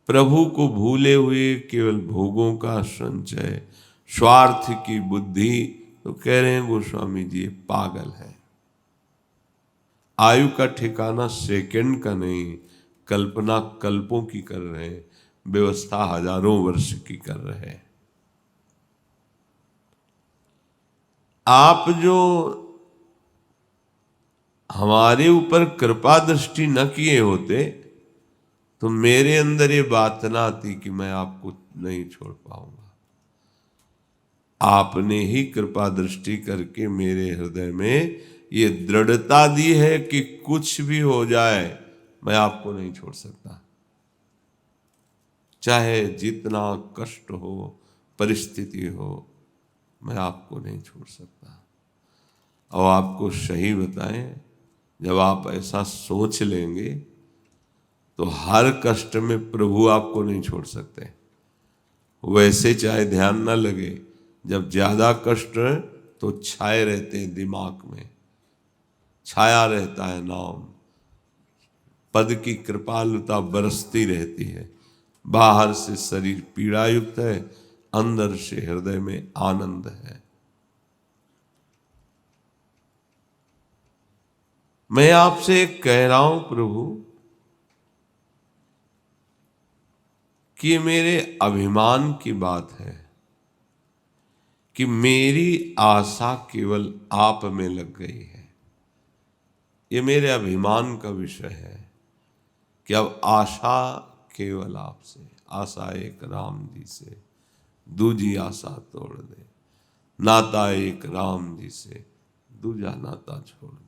प्रभु को भूले हुए केवल भोगों का संचय, स्वार्थ की बुद्धि, तो कह रहे हैं गोस्वामी जी ये पागल है। आयु का ठिकाना सेकंड का नहीं, कल्पना कल्पों की कर रहे हैं, व्यवस्था हजारों वर्ष की कर रहे हैं। आप जो हमारे ऊपर कृपा दृष्टि न किए होते तो मेरे अंदर ये बात ना आती कि मैं आपको नहीं छोड़ पाऊंगा। आपने ही कृपा दृष्टि करके मेरे हृदय में ये दृढ़ता दी है कि कुछ भी हो जाए मैं आपको नहीं छोड़ सकता, चाहे जितना कष्ट हो, परिस्थिति हो, मैं आपको नहीं छोड़ सकता। और आपको सही बताएं, जब आप ऐसा सोच लेंगे तो हर कष्ट में प्रभु आपको नहीं छोड़ सकते। वैसे चाहे ध्यान ना लगे, जब ज्यादा कष्ट है तो छाए रहते हैं दिमाग में, छाया रहता है नाम, पद की कृपालुता बरसती रहती है। बाहर से शरीर पीड़ा युक्त है, अंदर से हृदय में आनंद है। मैं आपसे कह रहा हूं प्रभु कि ये मेरे अभिमान की बात है कि मेरी आशा केवल आप में लग गई है। ये मेरे अभिमान का विषय है कि अब आशा केवल आपसे, आशा एक राम जी से, दूजी आशा तोड़ दे, नाता एक राम जी से, दूजा नाता छोड़ दे।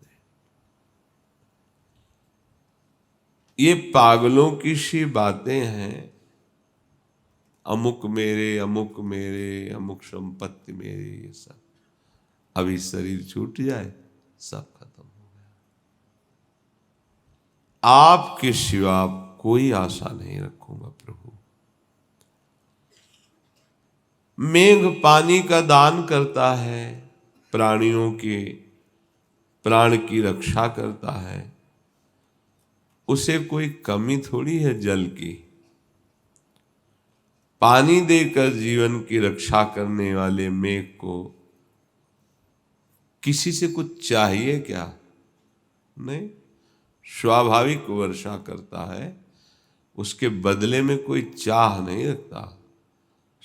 ये पागलों की सी बातें हैं, अमुक मेरे, अमुक मेरे, अमुक संपत्ति मेरी, ये सब अभी शरीर छूट जाए सब खत्म हो गया। आपके सिवा कोई आशा नहीं रखूंगा प्रभु। मेघ पानी का दान करता है, प्राणियों के प्राण की रक्षा करता है, उसे कोई कमी थोड़ी है जल की। पानी देकर जीवन की रक्षा करने वाले मेघ को किसी से कुछ चाहिए क्या? नहीं, स्वाभाविक वर्षा करता है, उसके बदले में कोई चाह नहीं रखता,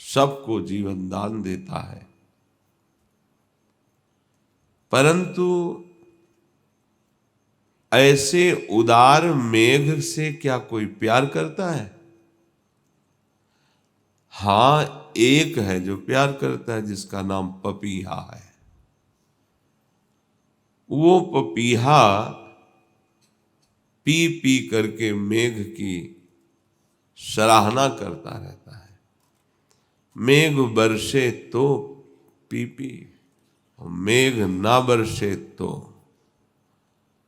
सबको जीवन दान देता है। परंतु ऐसे उदार मेघ से क्या कोई प्यार करता है? हां, एक है जो प्यार करता है, जिसका नाम पपीहा है। वो पपीहा पी पी करके मेघ की सराहना करता रहता है। मेघ बरसे तो पी पी, मेघ ना बरसे तो,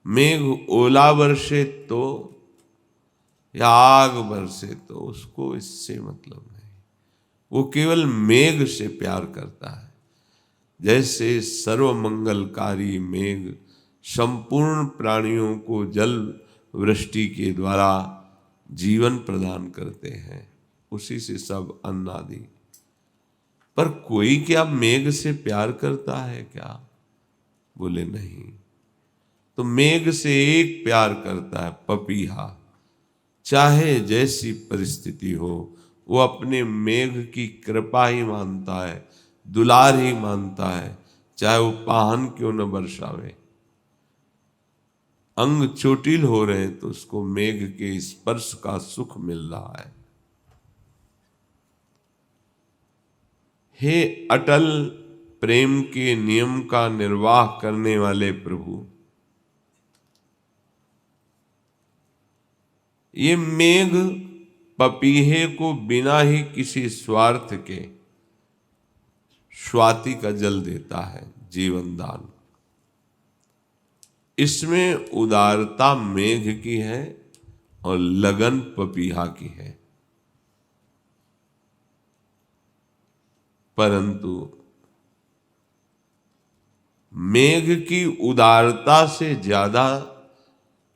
मेघ ओला बरसे तो या आग बरसे तो उसको इससे मतलब नहीं। वो केवल मेघ से प्यार करता है। जैसे सर्वमंगलकारी मेघ संपूर्ण प्राणियों को जल वृष्टि के द्वारा जीवन प्रदान करते हैं, उसी से सब अन्न आदि। पर कोई क्या मेघ से प्यार करता है क्या? बोले नहीं। तो मेघ से एक प्यार करता है, पपीहा। चाहे जैसी परिस्थिति हो, वो अपने मेघ की कृपा ही मानता है, दुलार ही मानता है, चाहे वो पाहन क्यों न बरसावे। अंग चोटिल हो रहे तो उसको मेघ के स्पर्श का सुख मिल रहा है। हे अटल प्रेम के नियम का निर्वाह करने वाले प्रभु, ये मेघ पपीहे को बिना ही किसी स्वार्थ के स्वाति का जल देता है, जीवन दान। इसमें उदारता मेघ की है और लगन पपीहा की है। परंतु मेघ की उदारता से ज्यादा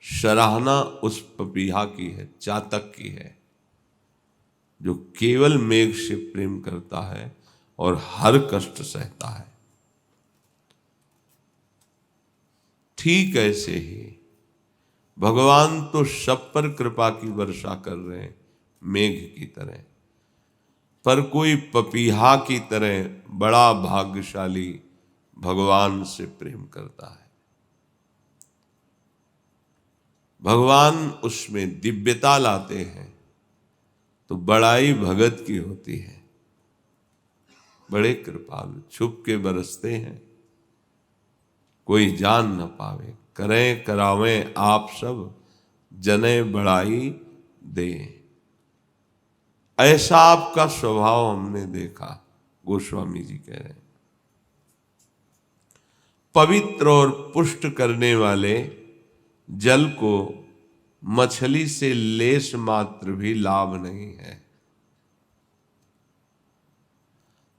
सराहना उस पपीहा की है, चातक की है। जो केवल मेघ से प्रेम करता है और हर कष्ट सहता है। ठीक ऐसे ही भगवान तो सब पर कृपा की वर्षा कर रहे हैं मेघ की तरह, पर कोई पपीहा की तरह बड़ा भाग्यशाली भगवान से प्रेम करता है। भगवान उसमें दिव्यता लाते हैं तो बड़ाई भगत की होती है। बड़े कृपालु छुप के बरसते हैं, कोई जान न पावे, करें करावें आप सब, जने बड़ाई दे। ऐसा आपका स्वभाव हमने देखा। गोस्वामी जी कह रहे हैं, पवित्र और पुष्ट करने वाले जल को मछली से लेश मात्र भी लाभ नहीं है।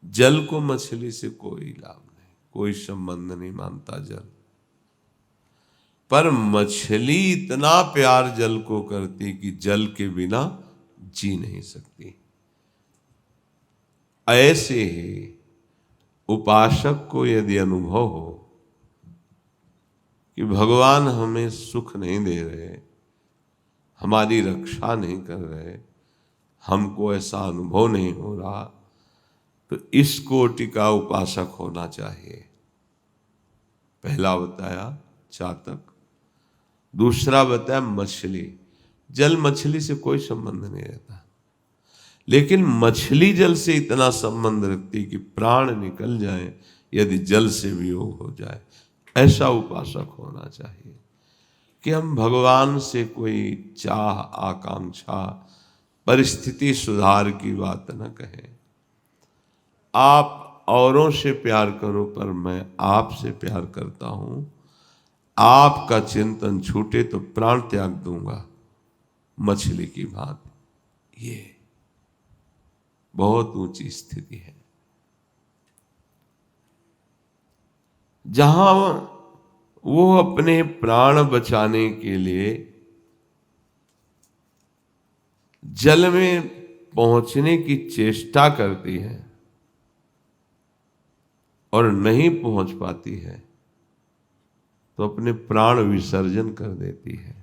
जल को मछली से कोई लाभ नहीं, कोई संबंध नहीं मानता जल, पर मछली इतना प्यार जल को करती कि जल के बिना जी नहीं सकती। ऐसे ही उपासक को यदि अनुभव हो कि भगवान हमें सुख नहीं दे रहे, हमारी रक्षा नहीं कर रहे, हमको ऐसा अनुभव नहीं हो रहा, तो इस कोटि का उपासक होना चाहिए। पहला बताया चातक, दूसरा बताया मछली। जल मछली से कोई संबंध नहीं रहता, लेकिन मछली जल से इतना संबंध रखती कि प्राण निकल जाए यदि जल से वियोग हो जाए। ऐसा उपासक होना चाहिए कि हम भगवान से कोई चाह आकांक्षा परिस्थिति सुधार की बात न कहें। आप औरों से प्यार करो, पर मैं आपसे प्यार करता हूं, आपका चिंतन छूटे तो प्राण त्याग दूंगा, मछली की भांति। ये बहुत ऊंची स्थिति है। जहां वो अपने प्राण बचाने के लिए जल में पहुंचने की चेष्टा करती है और नहीं पहुंच पाती है, तो अपने प्राण विसर्जन कर देती है।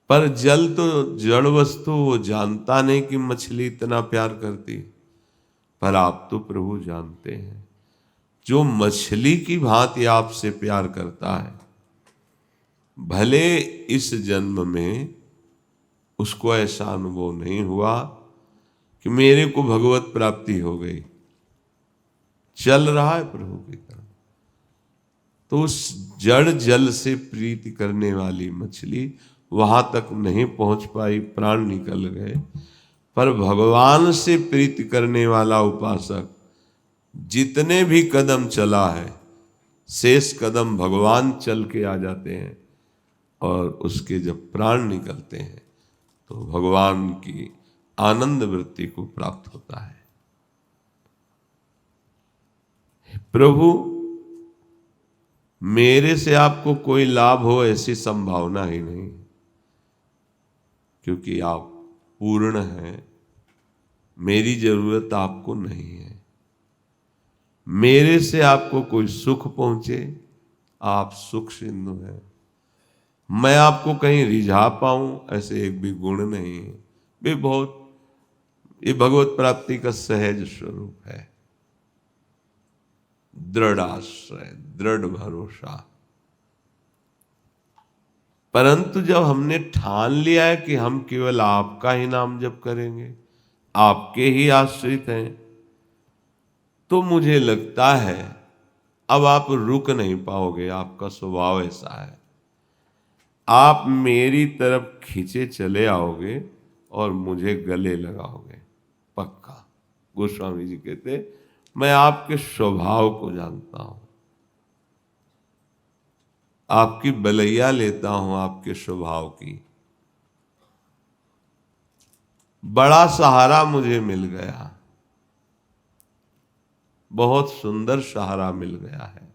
पर जल तो जड़ वस्तु, वो जानता नहीं कि मछली इतना प्यार करती, पर आप तो प्रभु जानते हैं। जो मछली की भांति आपसे प्यार करता है, भले इस जन्म में उसको ऐसा अनुभव नहीं हुआ कि मेरे को भगवत प्राप्ति हो गई, चल रहा है प्रभु की तरफ, तो उस जड़ जल से प्रीति करने वाली मछली वहां तक नहीं पहुंच पाई, प्राण निकल गए। पर भगवान से प्रीति करने वाला उपासक जितने भी कदम चला है, शेष कदम भगवान चल के आ जाते हैं, और उसके जब प्राण निकलते हैं तो भगवान की आनंद वृत्ति को प्राप्त होता है। प्रभु, मेरे से आपको कोई लाभ हो ऐसी संभावना ही नहीं, क्योंकि आप पूर्ण हैं, मेरी जरूरत आपको नहीं है। मेरे से आपको कोई सुख पहुंचे, आप सुख सिंधु हैं। मैं आपको कहीं रिझा पाऊं ऐसे एक भी गुण नहीं है। भी बहुत, ये भगवत प्राप्ति का सहज स्वरूप है। दृढ़ आश्रय, दृढ़ भरोसा। परंतु जब हमने ठान लिया है कि हम केवल आपका ही नाम जप करेंगे, आपके ही आश्रित हैं, तो मुझे लगता है अब आप रुक नहीं पाओगे। आपका स्वभाव ऐसा है, आप मेरी तरफ खींचे चले आओगे और मुझे गले लगाओगे पक्का। गोस्वामी जी कहते, मैं आपके स्वभाव को जानता हूं, आपकी बलैया लेता हूं आपके स्वभाव की। बड़ा सहारा मुझे मिल गया, बहुत सुंदर सहारा मिल गया है।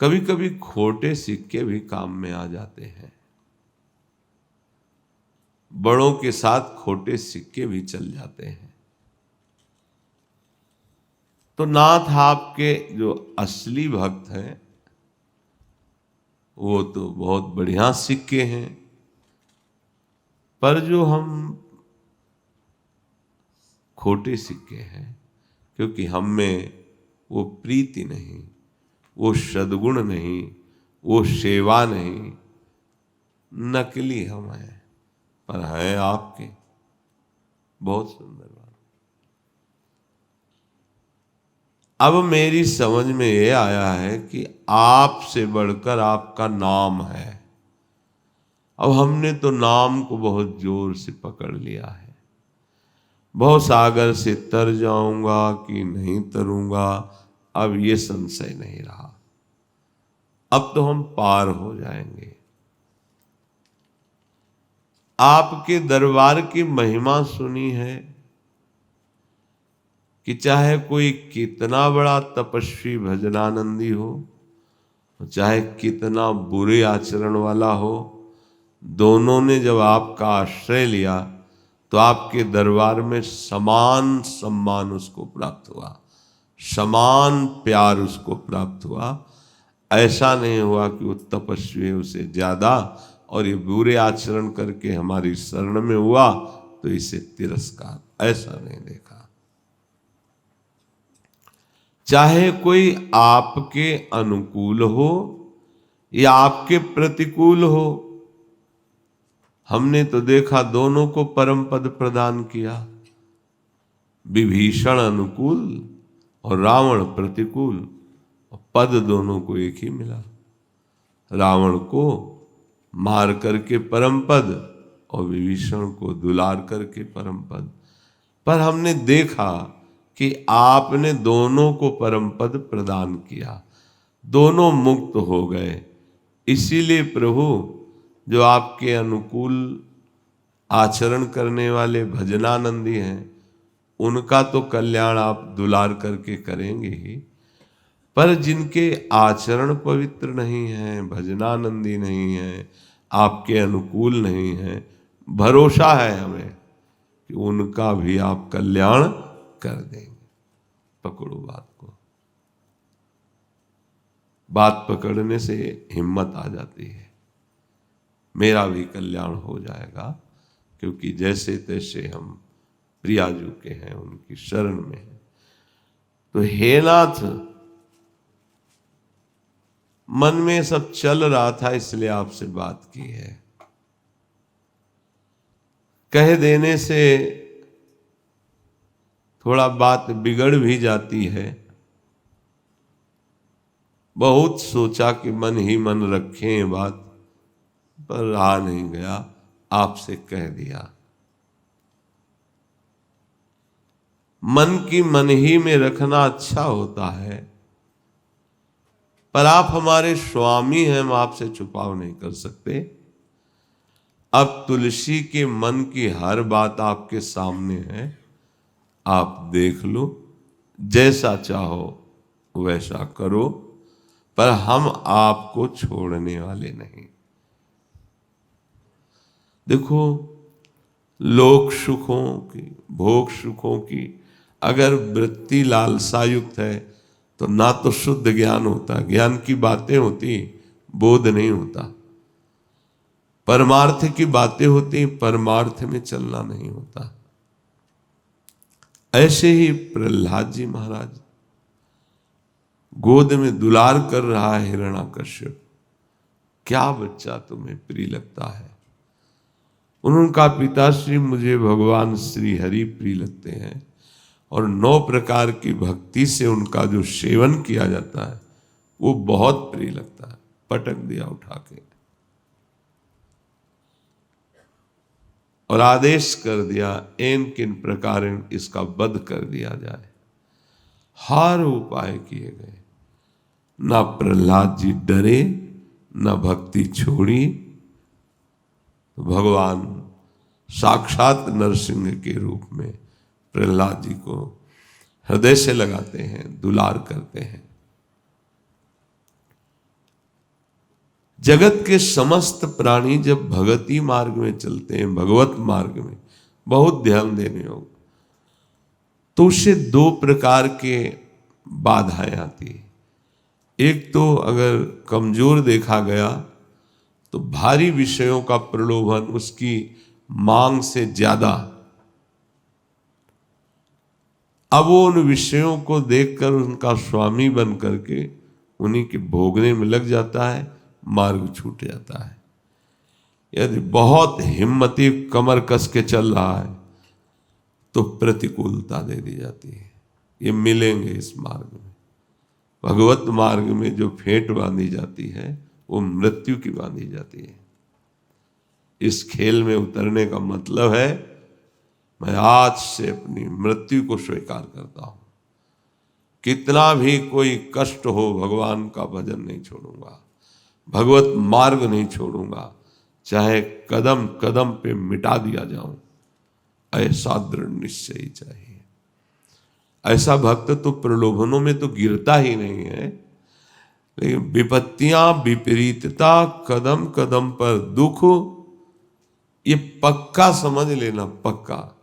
कभी कभी खोटे सिक्के भी काम में आ जाते हैं। बड़ों के साथ खोटे सिक्के भी चल जाते हैं। तो नाथ आपके जो असली भक्त हैं वो तो बहुत बढ़िया सिक्के हैं, पर जो हम खोटे सिक्के हैं, क्योंकि हम में वो प्रीति नहीं, वो सद्गुण नहीं, वो सेवा नहीं, नकली हम हैं पर हैं आपके। बहुत सुंदर बात। अब मेरी समझ में ये आया है कि आपसे बढ़कर आपका नाम है। अब हमने तो नाम को बहुत जोर से पकड़ लिया है। भव सागर से तर जाऊंगा कि नहीं तरूंगा, अब ये संशय नहीं रहा। अब तो हम पार हो जाएंगे। आपके दरबार की महिमा सुनी है कि चाहे कोई कितना बड़ा तपस्वी भजनानंदी हो, चाहे कितना बुरे आचरण वाला हो, दोनों ने जब आपका आश्रय लिया तो आपके दरबार में समान सम्मान उसको प्राप्त हुआ, समान प्यार उसको प्राप्त हुआ। ऐसा नहीं हुआ कि वो तपस्वी है उसे ज्यादा और ये बुरे आचरण करके हमारी शरण में हुआ तो इसे तिरस्कार, ऐसा नहीं देखा। चाहे कोई आपके अनुकूल हो या आपके प्रतिकूल हो, हमने तो देखा दोनों को परम पद प्रदान किया। विभीषण अनुकूल और रावण प्रतिकूल, पद दोनों को एक ही मिला। रावण को मार करके परम पद और विभीषण को दुलार करके परम पद। पर हमने देखा कि आपने दोनों को परम पद प्रदान किया, दोनों मुक्त हो गए। इसीलिए प्रभु जो आपके अनुकूल आचरण करने वाले भजनानंदी हैं, उनका तो कल्याण आप दुलार करके करेंगे ही, पर जिनके आचरण पवित्र नहीं है, भजनानंदी नहीं है, आपके अनुकूल नहीं है, भरोसा है हमें कि उनका भी आप कल्याण कर देंगे। पकड़ो बात को। बात पकड़ने से हिम्मत आ जाती है। मेरा भी कल्याण हो जाएगा, क्योंकि जैसे तैसे हम प्रियाजू के हैं, उनकी शरण में हैं। तो हे नाथ, मन में सब चल रहा था इसलिए आपसे बात की है। कह देने से थोड़ा बात बिगड़ भी जाती है। बहुत सोचा कि मन ही मन रखें बात, पर रहा नहीं गया, आपसे कह दिया। मन की मन ही में रखना अच्छा होता है, पर आप हमारे स्वामी हैं, हम आपसे छुपाव नहीं कर सकते। अब तुलसी के मन की हर बात आपके सामने है, आप देख लो, जैसा चाहो वैसा करो, पर हम आपको छोड़ने वाले नहीं। देखो, लोक सुखों की, भोग सुखों की अगर वृत्ति लालसा युक्त है तो ना तो शुद्ध ज्ञान होता, ज्ञान की बातें होती, बोध नहीं होता। परमार्थ की बातें होती, परमार्थ में चलना नहीं होता। ऐसे ही प्रहलाद जी महाराज, गोद में दुलार कर रहा है हिरण्याकश्यप, क्या बच्चा तुम्हें प्रिय लगता है? उनका पिताश्री मुझे भगवान श्री हरि प्रिय लगते हैं, और 9 प्रकार की भक्ति से उनका जो सेवन किया जाता है वो बहुत प्रिय लगता है। पटक दिया उठा के और आदेश कर दिया, इन किन प्रकार इसका वध कर दिया जाए। हर उपाय किए गए, ना प्रहलाद जी डरे, ना भक्ति छोड़ी। भगवान साक्षात नरसिंह के रूप में प्रहलाद जी को हृदय से लगाते हैं, दुलार करते हैं। जगत के समस्त प्राणी जब भगवती मार्ग में चलते हैं, भगवत मार्ग में बहुत ध्यान देने होगा, तो उससे दो प्रकार के बाधाएं आती है। एक तो अगर कमजोर देखा गया तो भारी विषयों का प्रलोभन, उसकी मांग से ज्यादा, अब वो उन विषयों को देखकर उनका स्वामी बन करके उन्हीं के भोगने में लग जाता है, मार्ग छूट जाता है। यदि बहुत हिम्मती कमर कस के चल रहा है तो प्रतिकूलता दे दी जाती है। ये मिलेंगे इस मार्ग में। भगवत मार्ग में जो फेंट बांधी जाती है वो मृत्यु की बांधी जाती है। इस खेल में उतरने का मतलब है मैं आज से अपनी मृत्यु को स्वीकार करता हूं, कितना भी कोई कष्ट हो भगवान का भजन नहीं छोड़ूंगा, भगवत मार्ग नहीं छोड़ूंगा, चाहे कदम कदम पे मिटा दिया जाऊं, ऐसा दृढ़ निश्चय ही चाहिए। ऐसा भक्त तो प्रलोभनों में तो गिरता ही नहीं है, लेकिन विपत्तियां, विपरीतता, कदम कदम पर दुख, ये पक्का समझ लेना, पक्का।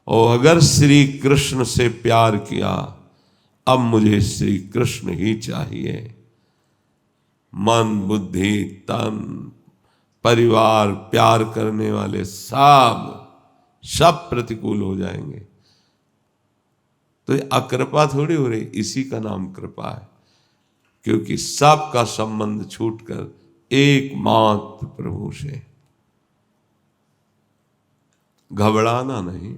और अगर श्री कृष्ण से प्यार किया, अब मुझे श्री कृष्ण ही चाहिए। मन, बुद्धि, तन, परिवार, प्यार करने वाले सब प्रतिकूल हो जाएंगे। तो ये अकृपा थोड़ी हो रही, इसी का नाम कृपा है, क्योंकि सबका संबंध छूटकर एकमात्र प्रभु से। घबराना नहीं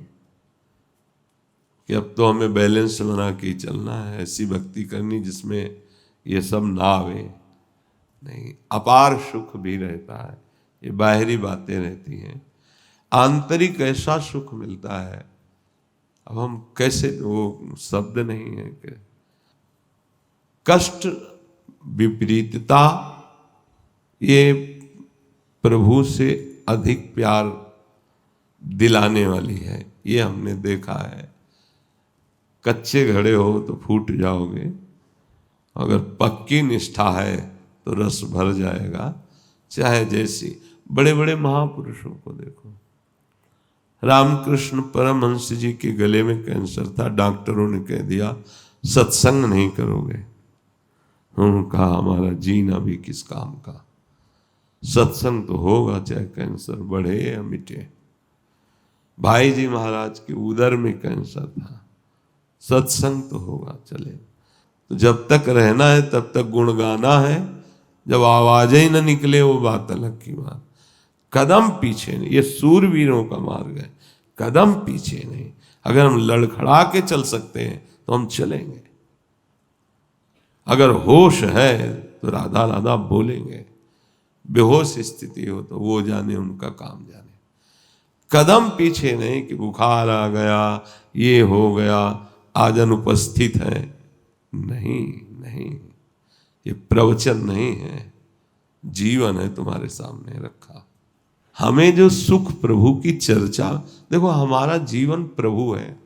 कि अब तो हमें बैलेंस बना के चलना है, ऐसी भक्ति करनी जिसमें ये सब ना आवे। नहीं, अपार सुख भी रहता है, ये बाहरी बातें रहती हैं, आंतरिक ऐसा सुख मिलता है। अब हम कैसे, वो शब्द नहीं है कि कष्ट, विपरीतता, ये प्रभु से अधिक प्यार दिलाने वाली है। ये हमने देखा है। कच्चे घड़े हो तो फूट जाओगे, अगर पक्की निष्ठा है तो रस भर जाएगा। चाहे जैसी, बड़े बड़े महापुरुषों को देखो, रामकृष्ण परमहंस जी के गले में कैंसर था, डॉक्टरों ने कह दिया सत्संग नहीं करोगे। उन्होंने कहा हमारा जीना भी किस काम का, सत्संग तो होगा चाहे कैंसर बढ़े या मिटे। भाई जी महाराज के उदर में कैंसर था, सत्संग तो होगा, चले। तो जब तक रहना है तब तक गुण गाना है, जब आवाज ही न निकले वो बात अलग की बात। कदम पीछे नहीं, ये सूरवीरों का मार्ग है, कदम पीछे नहीं। अगर हम लड़खड़ा के चल सकते हैं तो हम चलेंगे, अगर होश है तो राधा राधा बोलेंगे, बेहोश स्थिति हो तो वो जाने, उनका काम जाने। कदम पीछे नहीं कि बुखार आ गया, ये हो गया, आज अनुपस्थित है। नहीं नहीं, ये प्रवचन नहीं है, जीवन है तुम्हारे सामने रखा। हमें जो सुख प्रभु की चर्चा, देखो हमारा जीवन प्रभु है,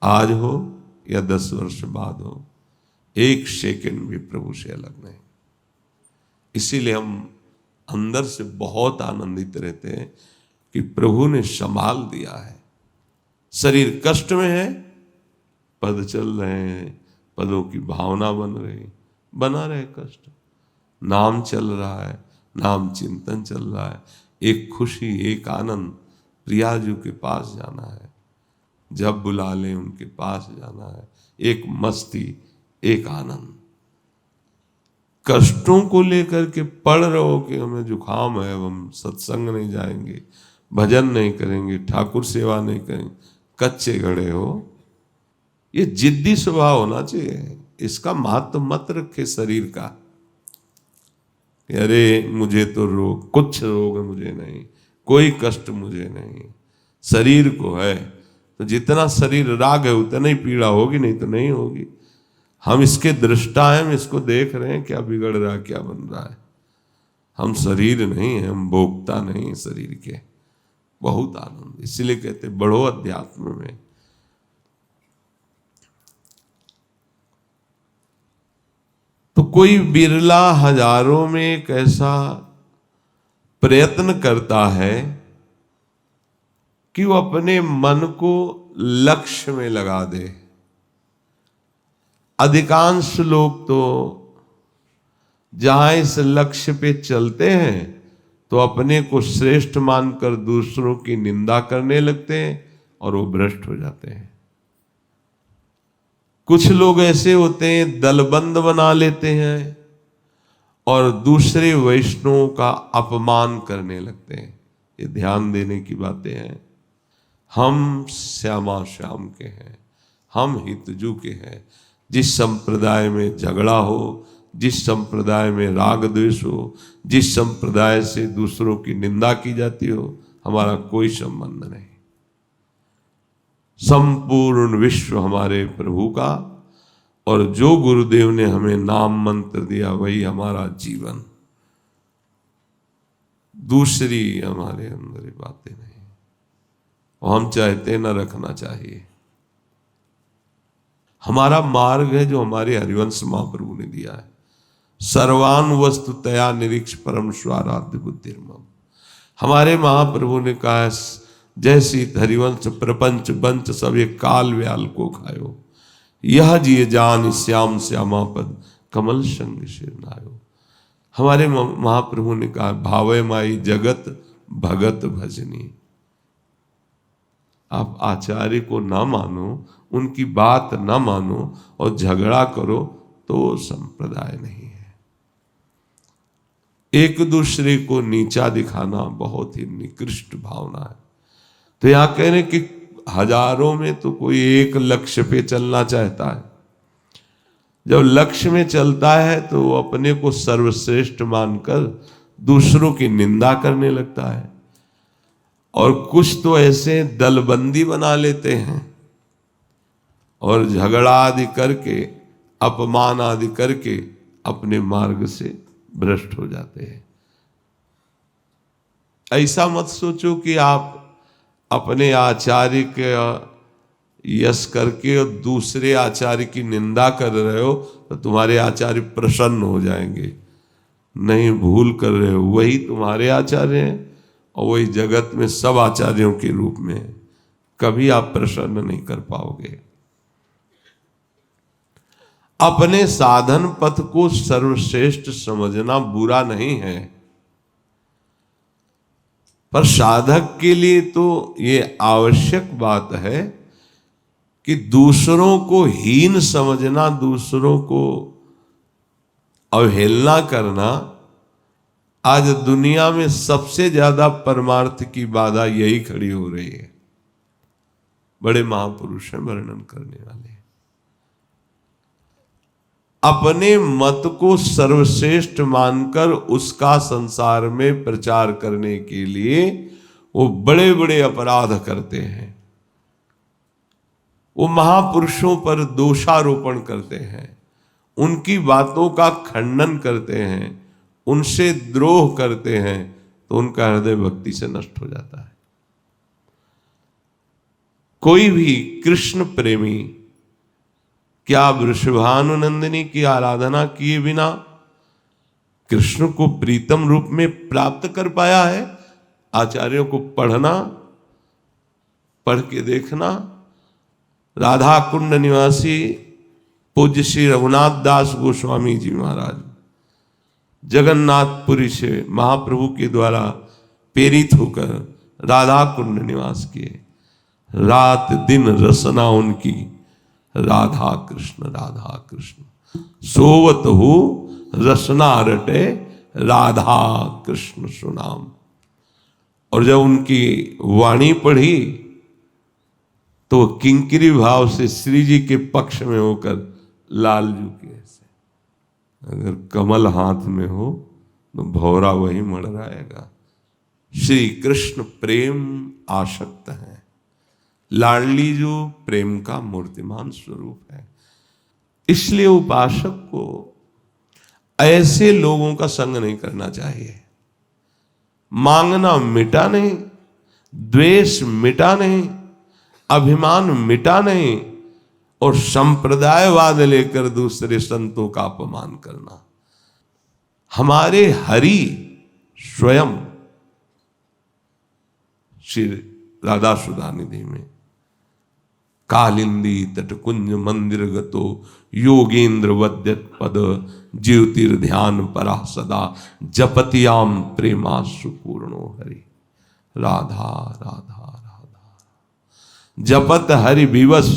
आज हो या 10 वर्ष बाद हो, एक सेकंड भी प्रभु से अलग नहीं। इसीलिए हम अंदर से बहुत आनंदित रहते हैं कि प्रभु ने संभाल दिया है। शरीर कष्ट में है, पद चल रहे हैं, पदों की भावना बना रहे कष्ट, नाम चल रहा है, नाम चिंतन चल रहा है, एक खुशी, एक आनंद, प्रियाजू के पास जाना है, जब बुला ले उनके पास जाना है, एक मस्ती, एक आनंद। कष्टों को लेकर के पढ़ रहे हो कि हमें जुखाम है, हम सत्संग नहीं जाएंगे, भजन नहीं करेंगे, ठाकुर सेवा नहीं करेंगे, कच्चे घड़े हो, ये जिद्दी स्वभाव होना चाहिए। इसका महत्व मत रखे शरीर का, अरे मुझे तो रोग, कुछ रोग मुझे नहीं, कोई कष्ट मुझे नहीं। शरीर को है तो जितना शरीर राग है उतना ही पीड़ा होगी, नहीं तो नहीं होगी। हम इसके दृष्टा हैं, हम इसको देख रहे हैं क्या बिगड़ रहा है, क्या बन रहा है। हम शरीर नहीं है, हम भोक्ता नहीं है शरीर के। बहुत आनंद, इसलिए कहते बढ़ो अध्यात्म में। तो कोई बिरला हजारों में एक ऐसा प्रयत्न करता है कि वो अपने मन को लक्ष्य में लगा दे। अधिकांश लोग तो जहां इस लक्ष्य पे चलते हैं तो अपने को श्रेष्ठ मानकर दूसरों की निंदा करने लगते हैं और वो भ्रष्ट हो जाते हैं। कुछ लोग ऐसे होते हैं दलबंद बना लेते हैं और दूसरे वैष्णवों का अपमान करने लगते हैं। ये ध्यान देने की बातें हैं। हम श्यामा श्याम के हैं, हम हितजू के हैं। जिस संप्रदाय में झगड़ा हो, जिस संप्रदाय में राग द्वेष हो, जिस संप्रदाय से दूसरों की निंदा की जाती हो, हमारा कोई संबंध नहीं। संपूर्ण विश्व हमारे प्रभु का, और जो गुरुदेव ने हमें नाम मंत्र दिया वही हमारा जीवन। दूसरी हमारे अंदर ये बातें नहीं, और हम चाहते न रखना चाहिए। हमारा मार्ग है जो हमारे हरिवंश महाप्रभु ने दिया है। सर्वान वस्तु तया निरीक्ष परम स्वाराध्य बुद्धिर्मम। हमारे महाप्रभु ने कहा, जैसी हरिवंश प्रपंच बंच सब ये काल व्याल को खायो, यह जिये जान श्याम श्यामा पद कमल संग शिरनायो। हमारे महाप्रभु ने कहा, भावे माई जगत भगत भजनी। आप आचार्य को ना मानो, उनकी बात ना मानो और झगड़ा करो तो संप्रदाय नहीं है। एक दूसरे को नीचा दिखाना बहुत ही निकृष्ट भावना है। तो यहां कह रहे कि हजारों में तो कोई एक लक्ष्य पे चलना चाहता है। जब लक्ष्य में चलता है तो वो अपने को सर्वश्रेष्ठ मानकर दूसरों की निंदा करने लगता है। और कुछ तो ऐसे दलबंदी बना लेते हैं और झगड़ा आदि करके, अपमान आदि करके अपने मार्ग से भ्रष्ट हो जाते हैं। ऐसा मत सोचो कि आप अपने आचार्य के यश करके और दूसरे आचार्य की निंदा कर रहे हो तो तुम्हारे आचार्य प्रसन्न हो जाएंगे। नहीं, भूल कर रहे हो। वही तुम्हारे आचार्य हैं और वही जगत में सब आचार्यों के रूप में है। कभी आप प्रसन्न नहीं कर पाओगे। अपने साधन पथ को सर्वश्रेष्ठ समझना बुरा नहीं है, पर साधक के लिए तो ये आवश्यक बात है कि दूसरों को हीन समझना, दूसरों को अवहेलना करना, आज दुनिया में सबसे ज्यादा परमार्थ की बाधा यही खड़ी हो रही है। बड़े महापुरुष हैं वर्णन करने वाले। अपने मत को सर्वश्रेष्ठ मानकर उसका संसार में प्रचार करने के लिए वो बड़े बड़े अपराध करते हैं। वो महापुरुषों पर दोषारोपण करते हैं, उनकी बातों का खंडन करते हैं, उनसे द्रोह करते हैं, तो उनका हृदय भक्ति से नष्ट हो जाता है। कोई भी कृष्ण प्रेमी क्या वृषभानुनंदिनी की आराधना किए बिना कृष्ण को प्रीतम रूप में प्राप्त कर पाया है? आचार्यों को पढ़ना, पढ़ के देखना। राधा कुंड निवासी पूज्य श्री रघुनाथ दास गोस्वामी जी महाराज जगन्नाथपुरी से महाप्रभु के द्वारा प्रेरित होकर राधा कुंड निवास किए। रात दिन रसना उनकी राधा कृष्ण सोवत हो रसना रटे राधा कृष्ण सुनाम। और जब उनकी वाणी पढ़ी तो किंकिरी भाव से श्री जी के पक्ष में होकर लालजू के ऐसे, अगर कमल हाथ में हो तो भौरा वही मड़राएगा। श्री कृष्ण प्रेम आसक्त है, लाडली जो प्रेम का मूर्तिमान स्वरूप है। इसलिए उपासक को ऐसे लोगों का संग नहीं करना चाहिए। मांगना मिटा नहीं, द्वेष मिटा नहीं, अभिमान मिटा नहीं, और संप्रदायवाद लेकर दूसरे संतों का अपमान करना। हमारे हरि स्वयं श्री राधा सुधा निधि में कालिंदी तटकुंज मंदिर गतो योगेंद्र वद्यत पद ज्योतिर्ध्यान परा सदा जपतियाम प्रेमा सुपूर्णो हरि। राधा राधा राधा जपत हरि विवश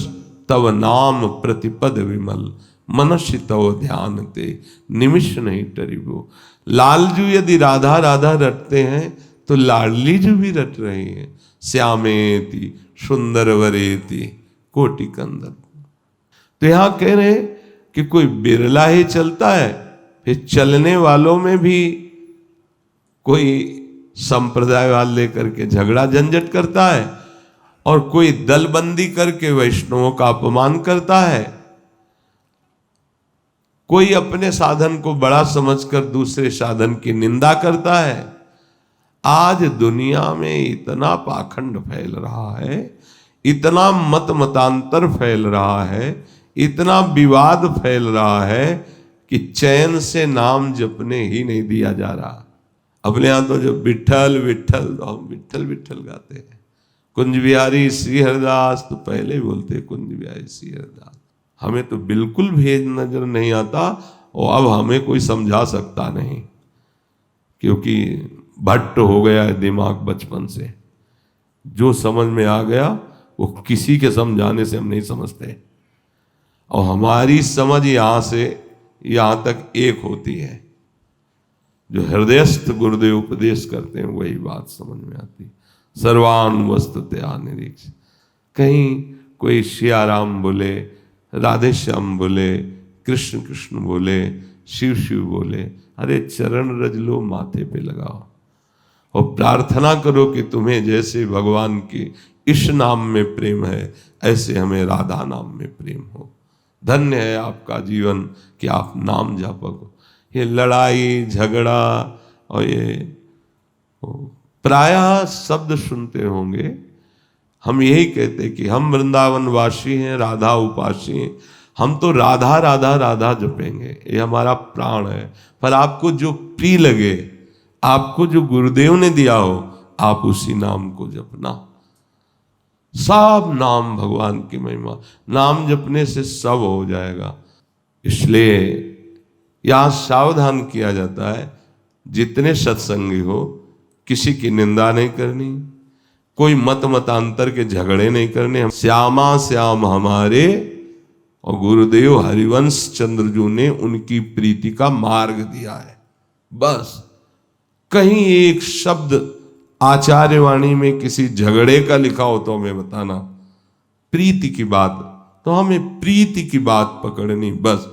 तव नाम प्रतिपद विमल मनुष्य तव ध्यान ते निमिष नहीं टरिबो। लालजू यदि राधा राधा रटते हैं तो लाडली जू भी रट रही है। श्यामेति सुंदर वरेति कोटि कंदर। तो यहां कह रहे हैं कि कोई बिरला ही चलता है, फिर चलने वालों में भी कोई संप्रदायवाद लेकर के झगड़ा झंझट करता है और कोई दलबंदी करके वैष्णवों का अपमान करता है। कोई अपने साधन को बड़ा समझकर दूसरे साधन की निंदा करता है। आज दुनिया में इतना पाखंड फैल रहा है, इतना मत मतांतर फैल रहा है, इतना विवाद फैल रहा है कि चैन से नाम जपने ही नहीं दिया जा रहा। अपने यहां तो जो विठल विठल, तो हम विठल विठल गाते हैं। कुंज बिहारी श्री हरिदास तो पहले ही बोलते कुंज बिहारी श्री हरिदास। हमें तो बिल्कुल भेद नजर नहीं आता और अब हमें कोई समझा सकता नहीं, क्योंकि भट्ट हो गया है दिमाग बचपन से। जो समझ में आ गया वो किसी के समझाने से हम नहीं समझते, और हमारी समझ यहां से यहां तक एक होती है। जो हृदयस्थ गुरुदेव उपदेश करते हैं वही बात समझ में आती। सर्वान वस्तुतया निरीक्ष। कहीं कोई सियाराम बोले, राधे श्याम बोले, कृष्ण कृष्ण बोले, शिव शिव बोले, अरे चरण रज लो, माथे पे लगाओ और प्रार्थना करो कि तुम्हें जैसे भगवान के इस नाम में प्रेम है, ऐसे हमें राधा नाम में प्रेम हो। धन्य है आपका जीवन कि आप नाम जापक हो। ये लड़ाई झगड़ा और ये प्रायः शब्द सुनते होंगे। हम यही कहते कि हम वृंदावन वासी हैं, राधा उपासी हैं, हम तो राधा राधा राधा जपेंगे, ये हमारा प्राण है। पर आपको जो प्रिय लगे, आपको जो गुरुदेव ने दिया हो, आप उसी नाम को जपना। सब नाम भगवान की महिमा, नाम जपने से सब हो जाएगा। इसलिए यहां सावधान किया जाता है, जितने सत्संगी हो किसी की निंदा नहीं करनी, कोई मत मतांतर के झगड़े नहीं करने। श्यामा श्याम हमारे, और गुरुदेव हरिवंश चंद्रजू ने उनकी प्रीति का मार्ग दिया है। बस कहीं एक शब्द आचार्यवाणी में किसी झगड़े का लिखा हो तो हमें बताना। प्रीति की बात, तो हमें प्रीति की बात पकड़नी। बस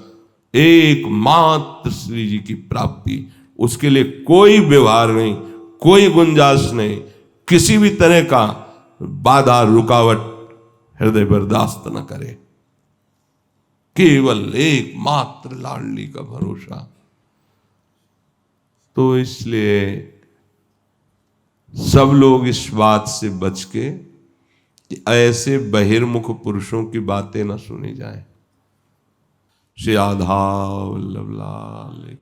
एकमात्र श्री जी की प्राप्ति, उसके लिए कोई व्यवहार नहीं, कोई गुंजाइश नहीं, किसी भी तरह का बाधा रुकावट हृदय बर्दाश्त न करे। केवल एकमात्र लाडली का भरोसा। तो इसलिए सब लोग इस बात से बच के कि ऐसे बहिर्मुख पुरुषों की बातें न सुनी जाए। श्री राधा वल्लभ लाल।